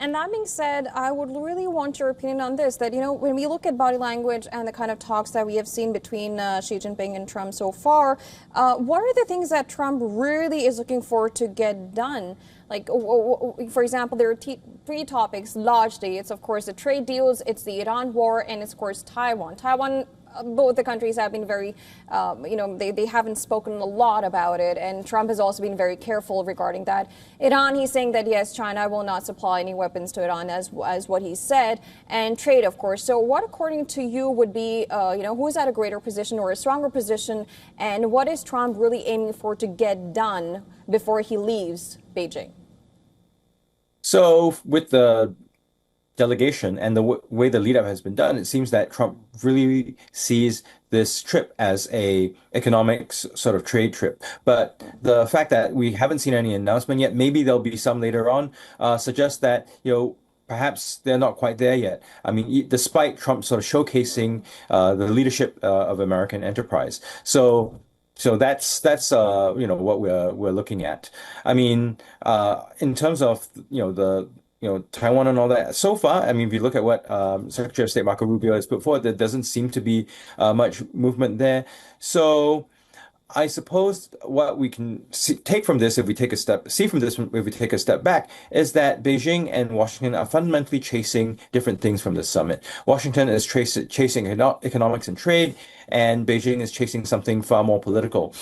And that being said, I would really want your opinion on this, that, when we look at body language and the kind of talks that we have seen between Xi Jinping and Trump so far, what are the things that Trump really is looking for to get done? Like, for example, there are three topics largely. It's, of course, the trade deals, it's the Iran war, and it's, of course, Taiwan. Both the countries have been very, they haven't spoken a lot about it. And Trump has also been very careful regarding that. Iran, he's saying that, yes, China will not supply any weapons to Iran as what he said. And trade, of course. So what, according to you, would be, who is at a greater position or a stronger position? And what is Trump really aiming for to get done before he leaves Beijing? So with the delegation and the way the lead up has been done, it seems that Trump really sees this trip as a economics sort of trade trip. But the fact that we haven't seen any announcement yet, maybe there'll be some later on, suggests that, perhaps they're not quite there yet. I mean, despite Trump sort of showcasing the leadership of American enterprise. So that's what we're looking at. I mean, in terms of the Taiwan and all that. So far, I mean, if you look at what Secretary of State Marco Rubio has put forward, there doesn't seem to be much movement there. So I suppose what we can take from this, if we take a step, see from this, if we take a step back, is that Beijing and Washington are fundamentally chasing different things from this summit. Washington is chasing economics and trade, and Beijing is chasing something far more political.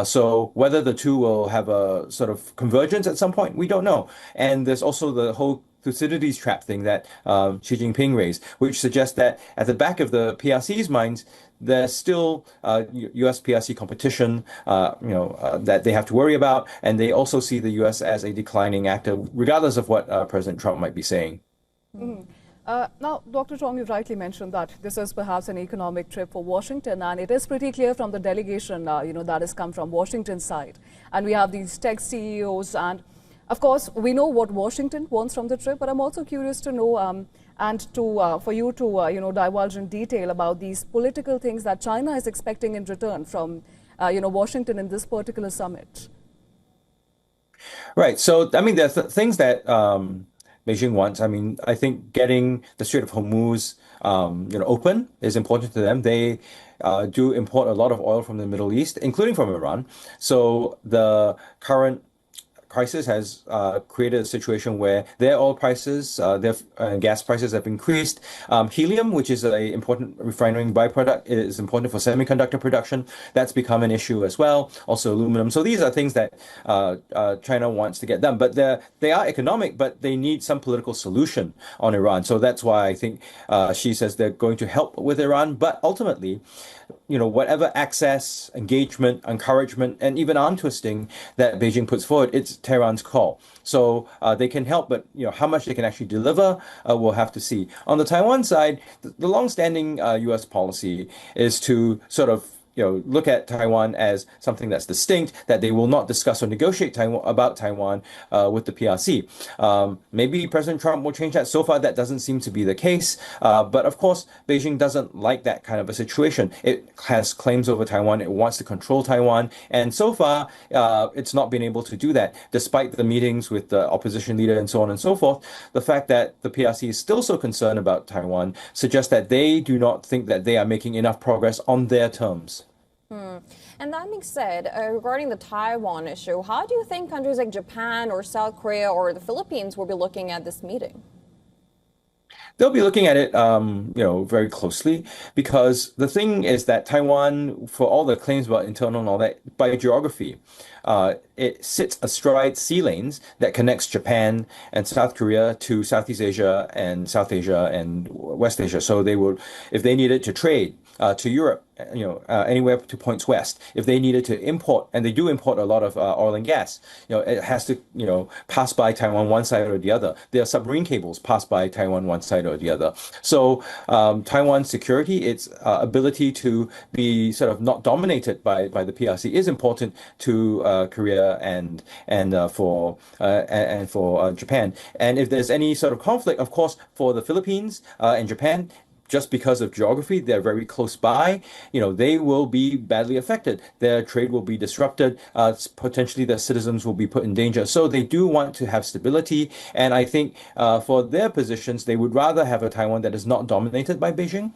So whether the two will have a sort of convergence at some point, we don't know. And there's also the whole Thucydides trap thing that Xi Jinping raised, which suggests that at the back of the PRC's minds, there's still U.S. PRC competition, that they have to worry about, and they also see the U.S. as a declining actor, regardless of what President Trump might be saying. Mm-hmm. Now, Dr. Chong, you rightly mentioned that this is perhaps an economic trip for Washington, and it is pretty clear from the delegation, that has come from Washington's side. And we have these tech CEOs, and of course, we know what Washington wants from the trip, but I'm also curious to know for you to divulge in detail about these political things that China is expecting in return from Washington in this particular summit. Right. So I mean, there's things that Beijing wants. I mean, I think getting the Strait of Hormuz open is important to them. They do import a lot of oil from the Middle East, including from Iran. So the current crisis has created a situation where their oil prices, their gas prices have increased. Helium, which is an important refining byproduct, is important for semiconductor production. That's become an issue as well. Also aluminum. So these are things that China wants to get done. But they are economic, but they need some political solution on Iran. So that's why I think Xi says they're going to help with Iran. But ultimately, whatever access, engagement, encouragement, and even arm twisting that Beijing puts forward, it's Tehran's call. So they can help, but how much they can actually deliver, we'll have to see. On the Taiwan side, the long-standing U.S. policy is to sort of look at Taiwan as something that's distinct, that they will not discuss or negotiate about Taiwan with the PRC. Maybe President Trump will change that. So far, that doesn't seem to be the case. But of course, Beijing doesn't like that kind of a situation. It has claims over Taiwan. It wants to control Taiwan. And so far, it's not been able to do that, despite the meetings with the opposition leader and so on and so forth. The fact that the PRC is still so concerned about Taiwan suggests that they do not think that they are making enough progress on their terms. And that being said, regarding the Taiwan issue, how do you think countries like Japan or South Korea or the Philippines will be looking at this meeting? They'll be looking at it, very closely, because the thing is that Taiwan, for all the claims about internal and all that, by geography, it sits astride sea lanes that connects Japan and South Korea to Southeast Asia and South Asia and West Asia. So they would, if they needed to trade to Europe, anywhere to points west, if they needed to import, and they do import a lot of oil and gas, it has to, pass by Taiwan one side or the other. There are submarine cables pass by Taiwan one side or the other. So Taiwan's security, its ability to be sort of not dominated by the PRC is important to Korea and for Japan. And if there's any sort of conflict, of course, for the Philippines and Japan, just because of geography, they're very close by. They will be badly affected. Their trade will be disrupted. Potentially, their citizens will be put in danger. So they do want to have stability. And I think for their positions, they would rather have a Taiwan that is not dominated by Beijing.